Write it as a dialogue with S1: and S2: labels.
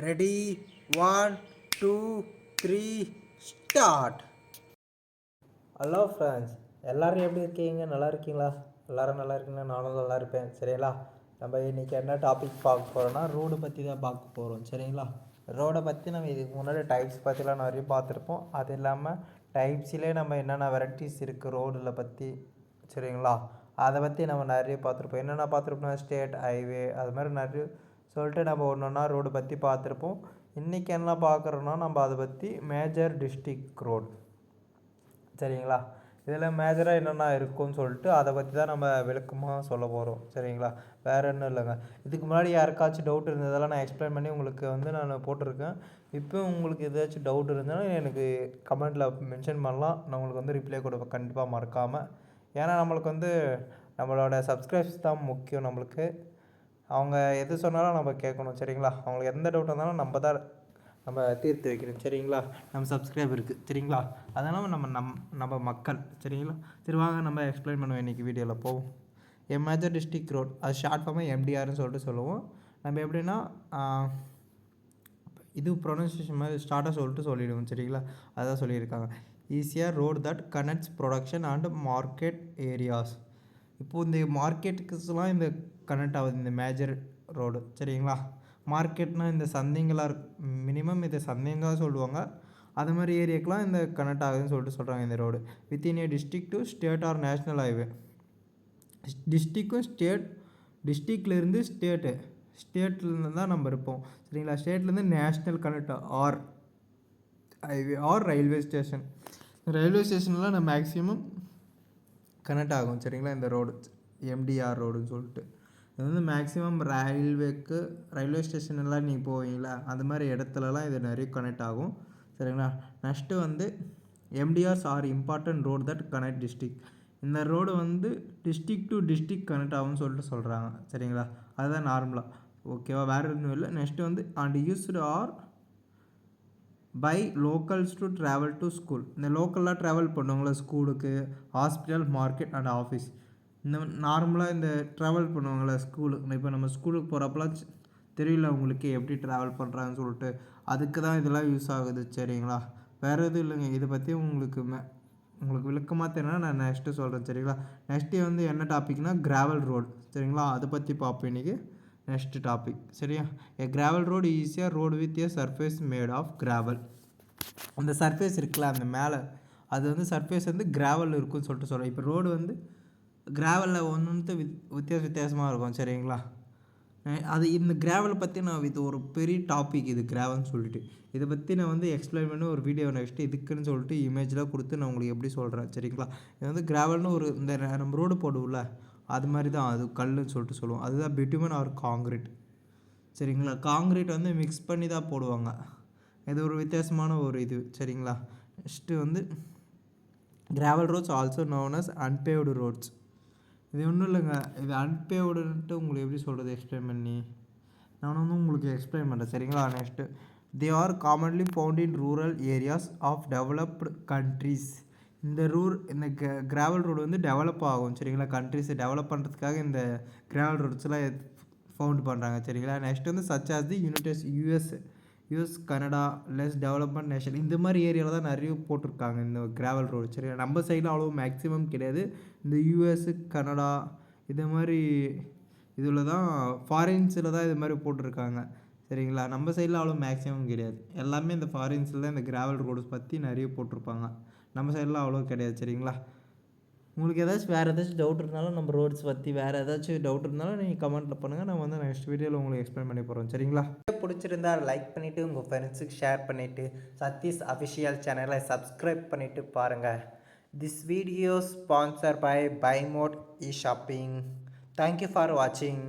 S1: Ready, 1 2 3 start.
S2: Hello friends, எல்லோரும் எப்படி இருக்கீங்க? நல்லா இருக்கீங்களா? எல்லோரும் நல்லா இருக்கீங்களா? நானும் நல்லா இருப்பேன். சரிங்களா? நம்ம இன்றைக்கி என்ன டாபிக் பார்க்க போகிறோன்னா ரோடு பற்றி தான் பார்க்க போகிறோம். சரிங்களா? ரோடை பற்றி நம்ம இதுக்கு முன்னாடி டைப்ஸ் பற்றிலாம் நிறைய பார்த்துருப்போம். அது இல்லாமல் டைப்ஸிலே நம்ம என்னென்ன வெரைட்டிஸ் இருக்குது ரோடில் பற்றி, சரிங்களா, அதை பற்றி நம்ம நிறைய பார்த்துருப்போம். என்னென்ன பார்த்துருப்போம்னா ஸ்டேட் ஹைவே அது மாதிரி நிறைய சொல்லிட்டு நம்ம ஒன்று ஒன்றா ரோடு பற்றி பார்த்துருப்போம். இன்றைக்கி என்ன பார்க்குறோன்னா நம்ம அதை பற்றி மேஜர் டிஸ்ட்ரிக் ரோடு, சரிங்களா, இதில் மேஜராக என்னென்ன இருக்குன்னு சொல்லிட்டு அதை பற்றி தான் நம்ம விளக்கமாக சொல்ல போகிறோம். சரிங்களா? வேறு ஒன்றும் இல்லைங்க. இதுக்கு முன்னாடி யாருக்காச்சும் டவுட் இருந்ததெல்லாம் நான் எக்ஸ்பிளைன் பண்ணி உங்களுக்கு நான் போட்டிருக்கேன். இப்போ உங்களுக்கு ஏதாச்சும் டவுட் இருந்ததுன்னா எனக்கு கமெண்ட்டில் மென்ஷன் பண்ணலாம். நான் உங்களுக்கு ரிப்ளை கொடுப்பேன் கண்டிப்பாக மறக்காமல். ஏன்னா நம்மளுக்கு நம்மளோட சப்ஸ்கிரைப்ஸ் தான் முக்கியம். நம்மளுக்கு அவங்க எது சொன்னாலும் நம்ம கேட்கணும். சரிங்களா? அவங்களுக்கு எந்த டவுட் இருந்தாலும் நம்ம தீர்த்து வைக்கிறோம். சரிங்களா? நம்ம சப்ஸ்கிரைபருக்கு. சரிங்களா? அதனால் நம்ம மக்கள். சரிங்களா? சரி வாங்க நம்ம எக்ஸ்பிளைன் பண்ணுவோம் இன்றைக்கி வீடியோவில் போவோம். மேஜர் டிஸ்ட்ரிக் ரோட், அது ஷார்ட் ஃபார்மாக எம்டிஆர்னு சொல்லிட்டு சொல்லுவோம். நம்ம எப்படின்னா இது ப்ரொனன்சியேஷன் மாதிரி ஸ்டார்ட்டாக சொல்லிவிடுவோம். சரிங்களா? அதான் சொல்லியிருக்காங்க. ஈஸியாக road that connects production and market areas. இப்போது இந்த மார்க்கெட்டுக்குலாம் இந்த கனெக்ட் ஆகுது இந்த மேஜர் ரோடு. சரிங்களா? மார்க்கெட்னால் இந்த சந்தைங்களாக மினிமம் இதை சந்தைங்க தான் சொல்லுவாங்க. அது மாதிரி ஏரியாக்கெலாம் இந்த கனெக்ட் ஆகுதுன்னு சொல்கிறாங்க இந்த road. Within a district to state or national highway. டிஸ்ட்ரிக்கும் டிஸ்ட்ரிக்ட்லேருந்து ஸ்டேட்லேருந்து தான் நம்ம இருப்போம். சரிங்களா? ஸ்டேட்லேருந்து national connect or highway or railway station. Railway ஸ்டேஷன்லாம் நம்ம மேக்ஸிமம் கனெக்ட் ஆகும். சரிங்களா? இந்த ரோடு எம்டிஆர் ரோடுன்னு சொல்லிட்டு இது மேக்ஸிமம் ரயில்வே ஸ்டேஷன்லாம் நீங்கள் போவீங்களா அந்த மாதிரி இடத்துலலாம் இது நிறைய கனெக்ட் ஆகும். சரிங்களா? Next MDRs are important road that connect district. இந்த road district to district connect ஆகும்னு சொல்கிறாங்க. சரிங்களா? அதுதான் நார்மலாக. ஓகேவா? வேறு எதுவும் இல்லை. Next and used are by locals to travel to school. இந்த லோக்கலாக ட்ராவல் பண்ணுவாங்களா ஸ்கூலுக்கு, ஹாஸ்பிட்டல், மார்க்கெட் அண்ட் ஆஃபீஸ். இந்த நார்மலாக இந்த ட்ராவல் பண்ணுவாங்களா ஸ்கூலுக்கு. இப்போ நம்ம ஸ்கூலுக்கு போகிறப்பலாம் தெரியல உங்களுக்கு எப்படி ட்ராவல் பண்ணுறாங்கன்னு சொல்லிட்டு, அதுக்கு தான் இதெல்லாம் யூஸ் ஆகுது. சரிங்களா? வேறு எதுவும் இல்லைங்க. இதை பற்றி உங்களுக்கு விளக்கமாக தெரியும்னா நான் நெக்ஸ்ட்டு சொல்கிறேன். சரிங்களா? நெக்ஸ்ட்டு என்ன டாபிக்னால் கிராவல் ரோடு. சரிங்களா? அதை பற்றி பார்ப்போம் இன்றைக்கி. Next topic. சரியா? ஏ கிராவல் ரோடு ஈஸியாக road with a surface made of gravel. அந்த சர்ஃபேஸ் இருக்குல்ல அந்த மேலே அது சர்ஃபேஸ் கிராவல் இருக்குன்னு சொல்லிட்டு சொல்கிறேன். இப்போ ரோடு கிராவலில் ஒன்று வித்தியாசமாக இருக்கும். சரிங்களா? அது இந்த கிராவலை பற்றி நான் இது ஒரு பெரிய டாபிக் இது கிராவல்னு சொல்லிட்டு இதை பற்றி நான் எக்ஸ்பிளைன் பண்ணி ஒரு வீடியோ நெக்ஸ்ட்டு இதுக்குன்னு சொல்லிட்டு இமேஜெலாம் கொடுத்து நான் உங்களுக்கு எப்படி சொல்கிறேன். சரிங்களா? இது கிராவல்னு ஒரு இந்த நம்ம ரோடு போடுவோம்ல அது மாதிரி தான் அது கல்லுன்னு சொல்லிட்டு சொல்லுவோம். அதுதான் பிட்டுமன் ஆர் காங்கிரீட். சரிங்களா? காங்கிரீட் மிக்ஸ் பண்ணி தான் போடுவாங்க. இது ஒரு வித்தியாசமான ஒரு இது. சரிங்களா? Next gravel roads also known as unpaved roads. இது ஒன்றும் இல்லைங்க. இது அன்பேவ்டுன்ட்டு உங்களுக்கு எப்படி சொல்கிறது எக்ஸ்பிளைன் பண்ணி நான் உங்களுக்கு எக்ஸ்பிளைன் பண்ணுறேன். சரிங்களா? Next they are commonly found in rural areas of developed countries. இந்த கிராவல் ரோடு டெவலப் ஆகும். சரிங்களா? கண்ட்ரிஸை டெவலப் பண்ணுறதுக்காக இந்த கிராவல் ரோட்ஸ்லாம் ஃபவுண்ட் பண்ணுறாங்க. சரிங்களா? Next such as the US Canada less development nation. இந்த மாதிரி ஏரியாவில் தான் நிறைய போட்டிருக்காங்க இந்த கிராவல் ரோடு. சரிங்களா? நம்ம சைடில் அவ்வளோ மேக்ஸிமம் கிடையாது. இந்த யூஎஸ்ஸு கனடா இது மாதிரி இதில் தான் ஃபாரின்ஸில் தான் இது மாதிரி போட்டிருக்காங்க. சரிங்களா? நம்ம சைடில் அவ்வளோ மேக்ஸிமம் கிடையாது. எல்லாமே இந்த ஃபாரின்ஸில் தான் இந்த கிராவல் ரோட்ஸ் பற்றி நிறைய போட்டிருப்பாங்க. நம்ம சைடில் அவ்வளோ கிடையாது. சரிங்களா? உங்களுக்கு வேறு ஏதாச்சும் டவுட் இருந்தாலும் நம்ம ரோட்ஸ் பற்றி வேறு ஏதாச்சும் டவுட் இருந்தாலும் நீங்கள் கமெண்ட்டில் பண்ணுங்கள். நான் நெக்ஸ்ட் வீடியோவில் உங்களுக்கு எக்ஸ்பிளைன் பண்ணி போகிறோம். சரிங்களா?
S1: பிடிச்சிருந்தா லைக் பண்ணிவிட்டு உங்கள் ஃப்ரெண்ட்ஸுக்கு ஷேர் பண்ணிவிட்டு சதீஷ் அஃபிஷியல் சேனலை சப்ஸ்கிரைப் பண்ணிவிட்டு பாருங்கள். This video sponsor by by mod e shopping. Thank you for வாட்சிங்.